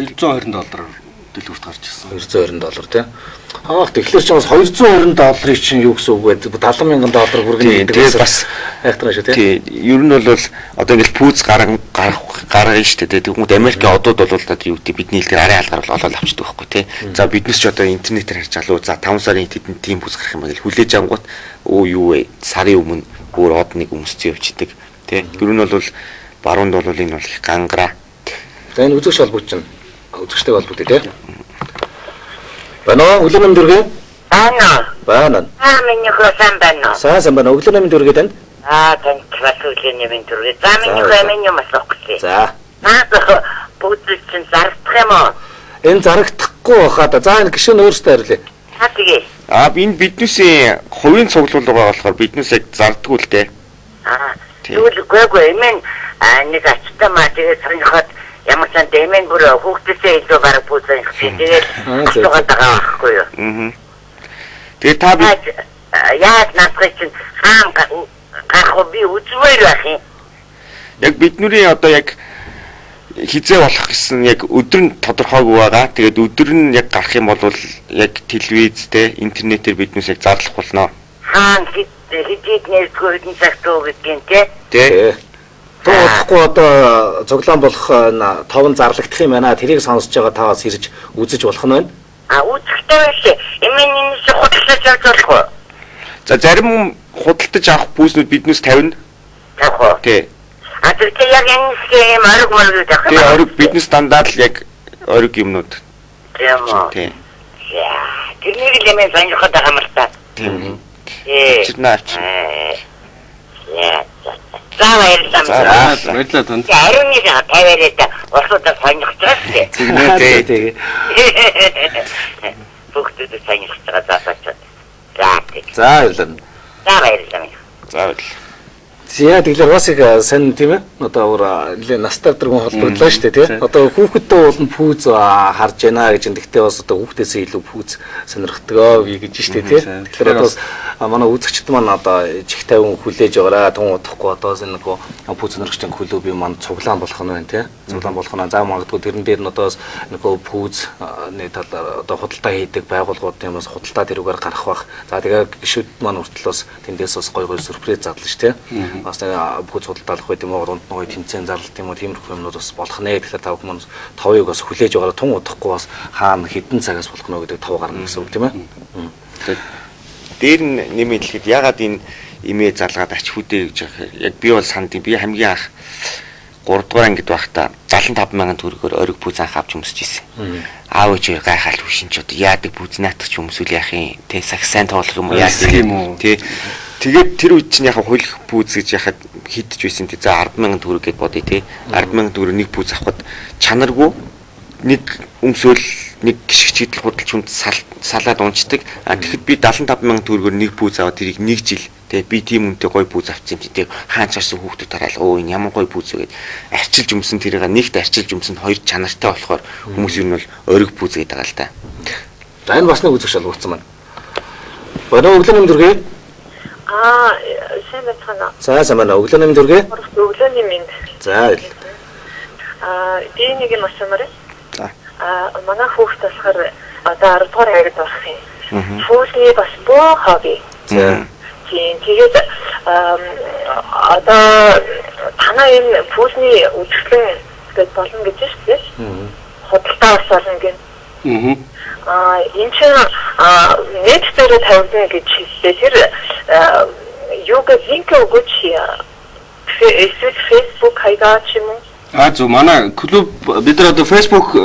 $220 дэлгүүрт гарч ирсэн. $220 тийм. Тэгэхээр ч бас $220 чинь юу гэсэн үг вэ? $70,000 хүргэн гэдэг бас айхтар шүү тийм. Ер нь бол одоо ингээл пүүз гаргана шүү дээ. Тэгмүүд Америкийн одууд бол одоо юу гэдэг бидний хэлээр арай алгаар бол олоод авчдаг байхгүй тий. За биднес ч одоо интернетээр харж алуу. За 5 сарын тэдэнд тийм пүүз гарах юм байна. Хүлээж ангууд юу вэ? Сарын өмнө өөр од нэг өмсцөө явчихдаг тий. Ер нь бол баруунд бол энэ бол их гангара. За энэ үзэгч холбогч чинь үзэгчтэй холбоотой тий. Бано өглөө намд үргээ? Бано. Миний хөөсөн бано. Сайн бано өглөө намд үргээ тань? Тань өглөө намд үргээ. За миний хөөсөн юм асуухгүй. За. Бүгд чинь зарагдах юм уу? Энэ зарагдахгүй бахаа. За энэ гişүн өөрсдөө хариулъя. Тэгээ. Энэ биднээсээ хувийн цуглуул байгаа болохоор биднээс яг зардггүй л дээ. Тэгвэл үгүй эмэн нэг ачтаа маа тэгээд сарынхад ямар ч юм эмэн бүр хүүхдээсээ илүү бараг пүүзэн тэгээд асуугаад байгаа байхгүй юу? Тэгээд та яаж наадах чинь хаан гарах би үзмээр байх юм. Яг бидний одоо яг хизээ болох гэсэн яг өдөр нь тодорхойгүй байгаа. Тэгээд өдөр нь яг гарах юм бол яг телевизтэй интернетээр биднээс яг зарлах болно. Хаан хизээд нэрсгүй хэдэн цагт уу гэдгийг тий. Тоохгүй одоо цуглаан болох 5 зарлагдах юм байна. Тэрийг сонсож байгаа та бас ирж үзэж болох нь байна. Үзэхтэй биш. Эмэн энэ худалдаж авч болох уу? За зарим худалдаж авах пүүснүүд биднээс тавина. Тавих уу? Тий. Тэгэхээр яг энэ схем ориг мөрөд авах. Тий, ориг биднээс дандаа л яг ориг юмнууд. Тийм үү? Тий. Яа, тэрнийг л эмэн сонирхоод байгаа юм л та. Тийм. Чирнаач. Яа. Баярлалаа танд. Ариун нэг тавиараа улсуудаа сонирхож байгаа шүү дээ. Тэгээ. Бүгдээ сонирхож байгаа заасаач. За тийм. За баярлалаа. Баярлалаа. За баярлалаа. Зя тэгэхээр бас их сайн тийм ээ. Одоо нэлээ настай хүн холбогдлоо шүү дээ тий. Одоо хүүхэдтэй уулын пүүз харж байна гэж. Гэхдээ бас одоо хүүхдээсээ илүү пүүз сонирхдгоо би гэж шүү дээ тий. Тэгэхээр одоо манай үзэгчд маань одоо чих тавин хүлээж байгаараа тун удахгүй одоо энэ нэг пүүз сонирхчдын клуб маань цуглаан болох нь байна тий. Цуглаан болох нь заа магадгүй тэрэн дээр нь одоо нэг пүүз нэг талаар одоо худалдаа хийдэг байгууллагуудын бас худалдаа тэрүүгээр гарах бах. За тэгээ гişүүд маань хүртэл бас тэндээс бас гой сюрприз задлаа шүү тий. Бас бүх судалдаалах байт юм уу дунд нь тэмцээн зарлалт юм уу тиймэрхүү юмнууд бас болох нэ тэгэхээр та хүмүүс тавыг бас хүлээж байгаараа тун удахгүй бас хаана хідэн цагаас болох нэ гэдэг тав гарна гэсэн үг тийм ээ. Дээр нь нэмээд хэлэхэд ягаад энэ имээ залгаад ач хүдээ гэж яг би бол санд би хамгийн анх 3 дугаар ангид байхдаа 75,000 төгрөгөөр ориг пүүз анх авч өмсөж ирсэн. Аав ээж гайхал хүшин ч одоо яадаг пүүз наатах ч өмсвөл яах юм те саксан тоглох юм уу яадаг юм уу те. Тэгээд тэр үед чинь яхаа хууль пүүз гэж яхад хидэж байсан тий. За 10,000 төгрөг гэд бодъё тий. 10,000 төгрөг нэг пүүз авахд чанаргүй нэг өмсөөл нэг гიშг чийдэл худалч хүнд салаад унцдаг. Тэгэхэд би 75,000 төгрөгөөр нэг пүүз аваад тэрийг нэг жил тий би тийм үнэтэй гой пүүз авчихсан тий. Хаан чарсан хүүхдүүд тараал энэ ямар гой пүүз вэ гэд арчилж өмсөн тэрийг нэгт арчилж өмсөн хоёр чанартай болохоор хүмүүс юу нь бол ориг пүүз гэдэг байгаа л та. За энэ бас нэг үзэгч шалгуулсан байна. Бано өглөө намд үргээ? Сайн байна. За байна. Өглөө намд үргээ? Өглөөний минь. За. Би нэг юм асуумаар. За. Манай хүүхд болохоор одоо 10 дугаар ангид болох юм. Хүүхдийн бас боо хобби. Тэгээд одоо танаа энэ пүүсний үйлчлэн гэж болно гэж шүү дээ. Худалдаа бас болно гэн. Энэ чинь net дээр тавьсан гэж хэлсэн. Тэр юу гэж линк өгөөч эсвэл Facebook хайгаа ч юм уу? Зөв манай клуб бид нар одоо Facebook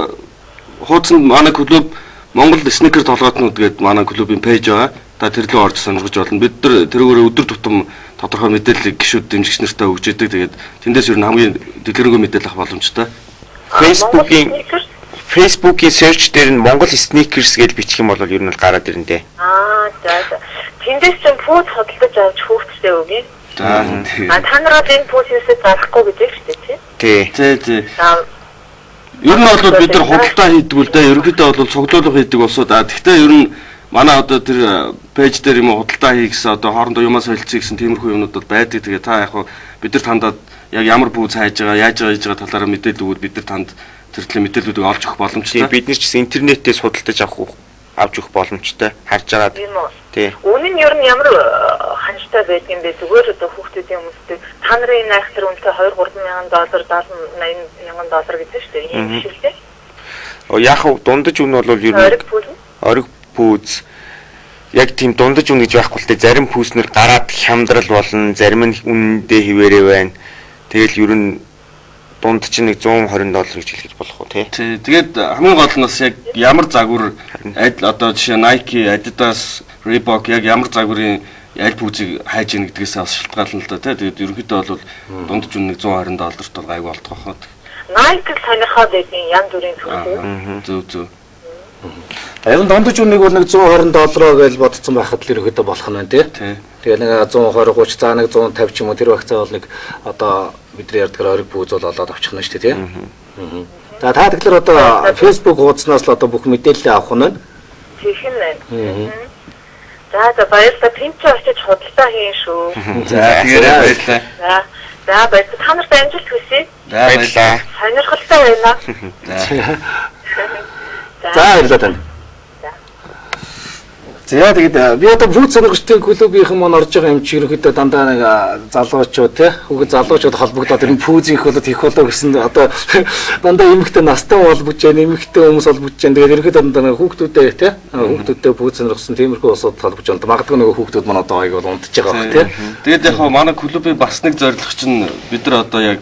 хуудсанд манай клуб Монгол снекер толгойтнууд гэдэг манай клубын пэйж байгаа. Та тэр лөө орж сонирхож болно. Бид нар тэрүүгээр өдөр тутам тодорхой мэдээллийг гişүүд дэмжигч нартаа өгч идэг. Тэгээд тэндээс ер нь хамгийн дэлгэрэнгүй мэдээлэл авах боломжтой. Facebook-ийн search дээр нь Монгол sneakers гэж бичих юм бол ер нь гараад ирнэ дээ. За. Тэндээс ч пүүз хөдөлгөж авч хүүхдтэй өгье. За. Та нараа энэ пүүзээс зарахгүй гэж шүү дээ тий. Тий. Ер нь бол бид нар худалдаа хийдэг үл дээ. Ерөнхийдөө бол цуглуулга хийдэг болсоо. Гэхдээ ер нь манай одоо тэр пэйж дээр юм худалдаа хий гэсэн одоо хоорондоо юмас солилцъя гэсэн тиймэрхүү юмнууд бол байдаг. Тэгээ та яг хуу бид нар тандаад яг ямар пүүз хайж байгаа, яаж байгаа талаараа мэдээлэл өгвөл бид нар танд тэр төлөө мэдээллүүдийг олж өгөх боломжтой. Бид нар ч гэсэн интернетээр судалдаж авч өгөх боломжтой. Харж агаад. Тий. Үнэн нь ер нь ямар ханжтай байдгийн бэ? Зүгээр одоо хүүхдүүдийн хүмүүстэй та нарын найхтар үнэтэй 2-3 мянган доллар, 70-80 мянган доллар гэдэг шүү дээ. Ийм биш үү? Яг дундаж үн бол ер нь ориг пүүз яг тийм дундаж үн гэж байхгүй л те зарим пүүснэр гараад хямдрал болно, зарим нь үнэндээ хിവэрээ байна. Тэгэл ер нь дунд чинь нэг $120 гэж хэлж болох уу тий. Тэгээд хамгийн гол нь бас яг ямар загвар одоо жишээ Nike, Adidas, Reebok яг ямар загварын аль пүүзийг хайж ийн гэдгээс бас шалтгаална л да тий. Тэгээд ерөнхийдөө бол дундаж үн нэг $120 бол гайгүй болдог хаа. Nike сонирхоод байдгийн янз бүрийн төлөв. Зөв. Харин дундаж үнийг бол нэг $120 гэж бодсон байхад л ерөөдөө болох нь байна тий. Тэгээ нэг 120 30 заа нэг 150 ч юм уу тэр багцаа бол нэг одоо бидний ярьдаг ориг пүүз бол олоод авчих нь шүү дээ тий. За та тэгэхээр одоо Facebook хуудаснаас л одоо бүх мэдээлэл авах нь байна. Тэгэх нь байна. За баярлалаа тэнцээ очиж худалдаа хийн шүү. За тэгээд баярлалаа. За баярлалаа. Та нарт амжилт хүсье. Баярлалаа. Сонирхолтой байна. За баярлалаа тань. За тэгээд би одоо бүгд сонирхолтой клубийнхэн маань орж байгаа юм чи ерөөхдөө дандаа нэг залуучууд тий хүүхэд залуучууд холбогдоод тэр пүүзийн их болоод хийх болоо гэсэн одоо дандаа эмэгтэй настай холбож जैन эмэгтэй хүмүүс холбож जैन тэгээд ерөөхдөө дандаа хүүхдүүдтэй тий хүүхдүүдтэй пүүз сонирхсан тиймэрхүү усууд холбож байна. Магадгүй нөгөө хүүхдүүд маань одоо аяг бол унтж байгаа баг тий. Тэгээд яг манай клубийн бас нэг зорилго чинь бид нар одоо яг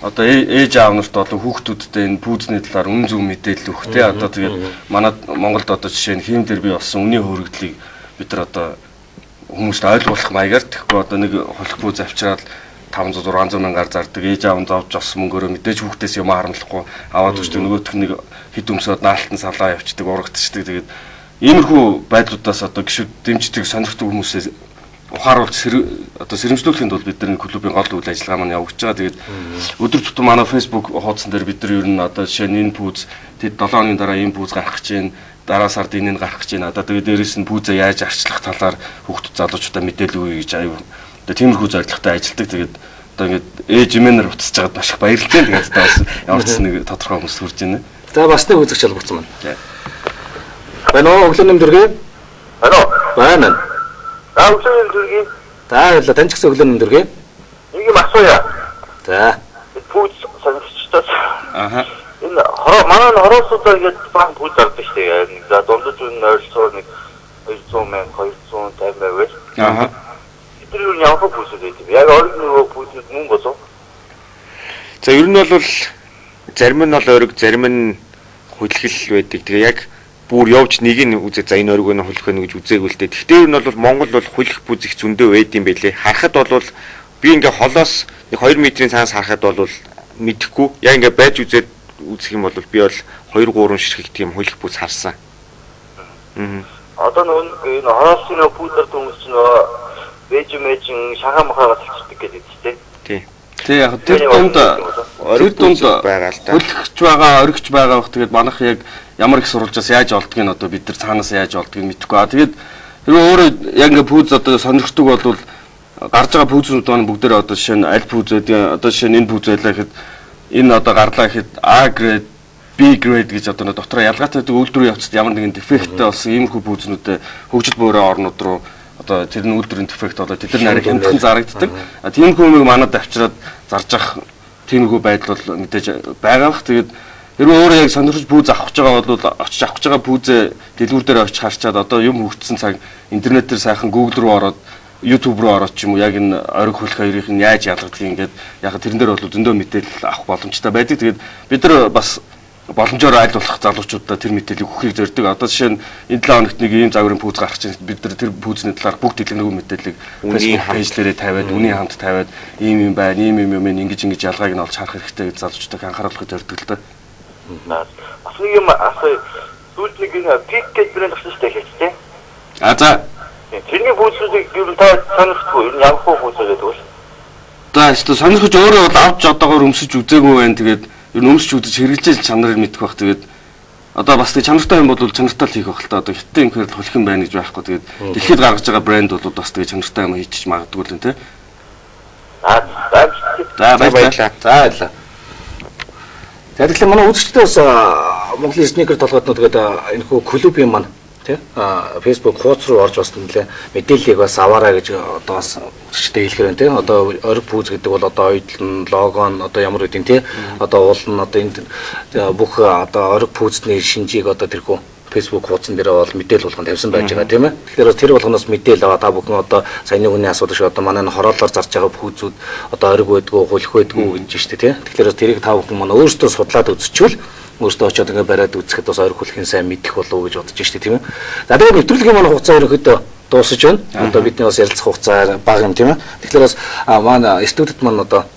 одоо ээж аав нарт одоо хүүхдүүдтэй энэ пүүзний талаар үн зөв мэдээлэл өгөх тий одоо тэгээд манай Монголд одоо жишээ нь хийм дээр би болсон үнийн хөрөгдлийг бид нар одоо хүмүүст ойлгуулах маягаар тэгэхгүй одоо нэг холих пүүз авчираад 500 600 мянгаар зардаг ээж аав нь зовж авсан мөнгөөрөө мэдээж хүүхдээс юм харамлахгүй аваад өгчдөг нөгөөх нэг хэд өмсөд наалтан салаа явчихдаг урагдчихдаг тэгээд иймэрхүү байдлуудаас одоо гişүүд дэмждэг сонирхдаг хүмүүсээс ухааруулж одоо сэрэмжлүүлэхэд бол бид нар клубийн гол үйл ажиллагаа маань явуулж байгаа. Тэгээд өдөр тутам манай Facebook хуудсан дээр бид нар ер нь одоо жишээ нь энэ пүүз тэд 7 хоногийн дараа энэ пүүз гарах гэж байна. Дараа сард энэ гарах гэж байна. Одоо тэгээд дээрэс нь пүүзээ яаж арчлах талаар хүүхдүүд залуучуудаа мэдээлэл өгье гэж аюу. Тэгээд тиймэрхүү зорилготой ажилладаг. Тэгээд одоо ингээд ээж имэнэр утасж байгаад маш их баярлалаа. Тэгээд одоо бас ямар ч нэг тодорхой хүмүүс хүрж байна. За бас нэг үзэгч албарсан байна. Байна уу өглөө нэмдэргээ? Байна. Аавсын дүргийн. За баярлалаа. Тань ч гэсэн өглөө нэмдэргээ. Нэг юм асууя. За. Пүүз сонирхчдаас. Аха. Энэ манай хороосуудаа ингэж банк пүүз зардаг шүү дээ. За дундаж үн ойролцоо нэг 200 мянга 250 байвал. Аха. Тэр юу ямар пүүз үү? Яг ориг нөгөө пүүзүүд мөн болов. За ер нь бол зарим нь бол ориг, зарим нь хөлгөл байдаг. Тэгээ яг бүр явж нэг нь үзээ за энэ оргино хөлөх вэ гэж үзээгүй л дээ. Гэхдээ ер нь бол Монгол бол хөлөх пүүз их зөндөө байд юм байлээ. Харахад бол би ингээ холоос нэг 2 метрийн цаанаас харахад бол мэдэхгүй. Яг ингээ байж үзээд үзэх юм бол би бол 2-3 ширхэг тийм хөлөх пүүз харсан. Одоо нөгөө энэ хороосын пүүзэр хүмүүс чинь вэжмэжин шагаа махаа тавьчихдаг гэдэг тийм. Тий. Тий яг тэр дунд байгаа л да. хөлөгч байгаа, оригч байгаа бах тэгээд манайх яг ямар их сурвалжаас яаж олдгийг нь одоо бид нар цаанаас яаж олдгийг мэдэхгүй. Тэгээд хэрвээ өөрөө яг ингээ пүүз одоо сонирхдаг бол гарч байгаа пүүзнүүд маань бүгдээрээ одоо жишээ нь аль пүүз байдаг одоо жишээ нь энэ пүүз байлаа гэхэд энэ одоо гарлаа гэхэд A grade, B grade гэж одоо дотроо ялгаатай үйлдвэрийн явцад ямар нэгэн дефекттэй болсон иймэрхүү пүүзнүүдэд хөгжил буурай орнууд руу одоо тэр нь үйлдвэрийн дефект одоо тэд нар нарийн хямдхан зарагддаг. Тийм хүмүүсийг манад авчираад зарж ах тиймэрхүү байдал бол мэдээж байгаа бах. Тэгээд хэрвээ өөрөө яг сонирхож пүүз авах гэж байгаа бол очиж авах гэж байгаа пүүзээ дэлгүүр дээр очиж харчаад одоо юм хөгжсөн цаг интернетээр сайхан Google руу ороод YouTube руу ороод ч юм уу яг энэ ориг хөлөх хоёрыг нь яаж ялгадгийг ингээд яг тэрэн дээр бол зөндөө мэдээлэл авах боломжтой байдаг. Тэгээд бид нар бас боломжоор аль болох залуучуудаа тэр мэдээллийг өгөхийг зорддог. Одоо жишээ нь энэ 7 хоногт нэг ийм загварын пүүз гарах чинь бид нар тэр пүүзний талаар бүгд дэлгэрэнгүй мэдээллийг Facebook пэйжлэрээ тавиад, үнийн хамт тавиад ийм юм байна, ийм юм ингэж ялгааг нь олж харах хэрэгтэй гэж залуучуудаа анхааруулахыг зорддог л да. Бас нэг юм асуу. Сүүлд нэг пик гэж брэнд авсан шүү дээ хэлцээ. За. Тэрний пүүзүүдийг юу та сонирхгүй юу? Ямар хөө пүүз гэдэг вэ? За өөртөө сонирхож өөрөө бол авч одоогоор өмсөж үзээгүй байх. Тэгээд ер нь өмсөж үзэж хэрэгжиж чанарыг мэдэх байх. Тэгээд одоо бас тэг чанартай юм бол чанартай л хийх байх л та. Одоо хятад юм хэрэг хөлх юм байна гэж байхгүй. Тэгээд дэлхийд гаргаж байгаа брэнд бол бас тэг чанартай юм хийчих магадгүй л энэ тий. За баярлалаа. За баярлалаа. За тэгэхээр манай үзэгчдээ бас Монголын sneaker толгойднууд гэдэг энэ хөө клубын маань тий Facebook хуудас руу орж бас нэлээ мэдээллийг бас аваарай гэж одоо бас үзэгчдээ хэлэхээр байна тий. Одоо ориг пүүз гэдэг бол одоо ойдлон лого нь одоо ямар үгдин тий. Одоо уул нь одоо энэ бүх одоо ориг пүүзний шинжийг одоо тэрхүү Facebook хуудсан дээр бол мэдээлэл болгон тавьсан байж байгаа тийм ээ. Тэгэхээр тэр болгоноос мэдээлэл аваа та бүхэн одоо саяны хүний асуудаг шиг одоо манай хороолоор зарж байгаа пүүзүүд одоо ориг байдгүй, хулх байдгүй гэж штэ тийм. Тэгэхээр тэрийг та бүхэн манай өөрсдөө судлаад үзчихвэл өөртөө очиод ингээ бариад үзэхэд бас ориг хулхийн сайн мэдэх болов уу гэж бодож штэ тийм ээ. За тэгээд нэвтрүүлгийн манай хугацаа ерөнхийдөө дуусаж байна. Одоо бидний бас ярилцах хугацаа бага юм тийм ээ. Тэгэхээр бас манай студид маань одоо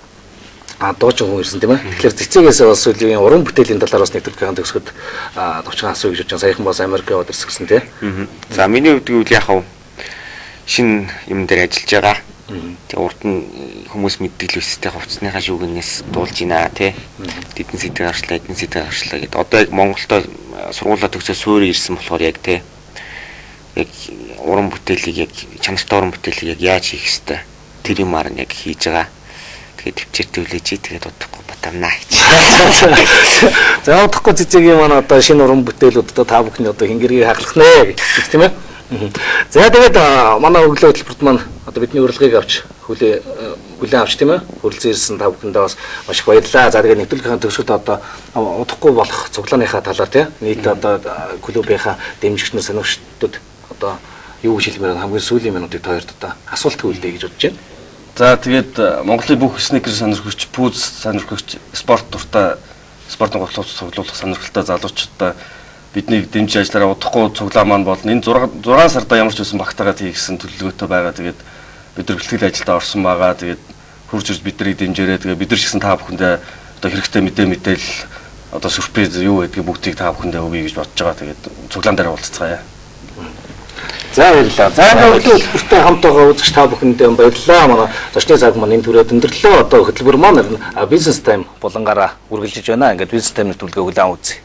дуучин хүн ирсэн тийм ээ. Тэгэхээр цэцэгээс бас үлийн уран бүтээлийн талаар бас нэвтрүүлгийн төгсгöd товчхон асуу гэж бодож саяхан бас Америк яваад ирсэн тийм ээ. За миний хувьд гэвэл яг хав шинэ юм дээр ажиллаж байгаа. Тэгээ урд нь хүмүүс мэддэг л үстэй хувцсныхаа шүүгнээс дуулж ийна тий. Эдэн сэдвээр харшлаа гэдэг. Одоо яг Монголдо сургуулаа төгсөө суурь ирсэн болохоор яг тий. Яг уран бүтээлийг яг чанартай уран бүтээлийг яг яаж хийх хэвээр тэр юмар нь яг хийж байгаа. Тэгээд төвчээр төвлөж тэгээд удахгүй батамнаа гэж. За удахгүй цэцгийн маань одоо шинэ уран бүтээлүүд одоо та бүхний одоо хингэргийг хаглах нэ гэж тийм ээ. За тэгээд манай өглөө хөтөлбөрт маань одоо бидний урилгыг авч хүлээн авч тийм ээ. Хүрэлцэн ирсэн та бүхэндээ бас маш их баярлалаа. За тэгээд нэвтрүүлгийн төгсгөлд одоо удахгүй болох цуглааныхаа талаар тийм нийт одоо клубийнхаа дэмжигчнэр сонирхчдод одоо юу гэж хэлмээр хамгийн сүүлийн минутыг та хоёрт одоо асуулт хөвлөе гэж бодож байна. За тэгээд Монголын бүх снекер сонирхогч, пүүз сонирхогч, спорт дуртай, спортын голлууц цуглуулах сонирхолтой залуучуудаа бидний дэмжиж ажиллаараа удахгүй цуглаа маань болно. Энэ 6 сарда ямар ч байсан багтаагаад хийгсэн төлөвлөгөөтэй байгаа. Тэгээд бид нар бэлтгэл ажилдаа орсон байгаа. Тэгээд хурж ирж биднийг дэмжээрэй. Тэгээд бид нар ч гэсэн та бүхэндээ одоо хэрэгтэй мэдээлэл одоо сюрприз юу гэдгийг бүгдийг та бүхэндээ өгье гэж бодож байгаа. Тэгээд цуглаан дээр уулзцгаая. За баярлалаа. За өглөө хөтөлбөртэй хамт байгаа үзэгч та бүхэндээ баярлалаа. Манай зочны цаг маань энэ түрээд өндөрлөө. Одоо хөтөлбөр маань бизнес тайм болонгаараа үргэлжлэж байна. Ингээд бизнес тайм нэвтрүүлгээ хүлээн үзье.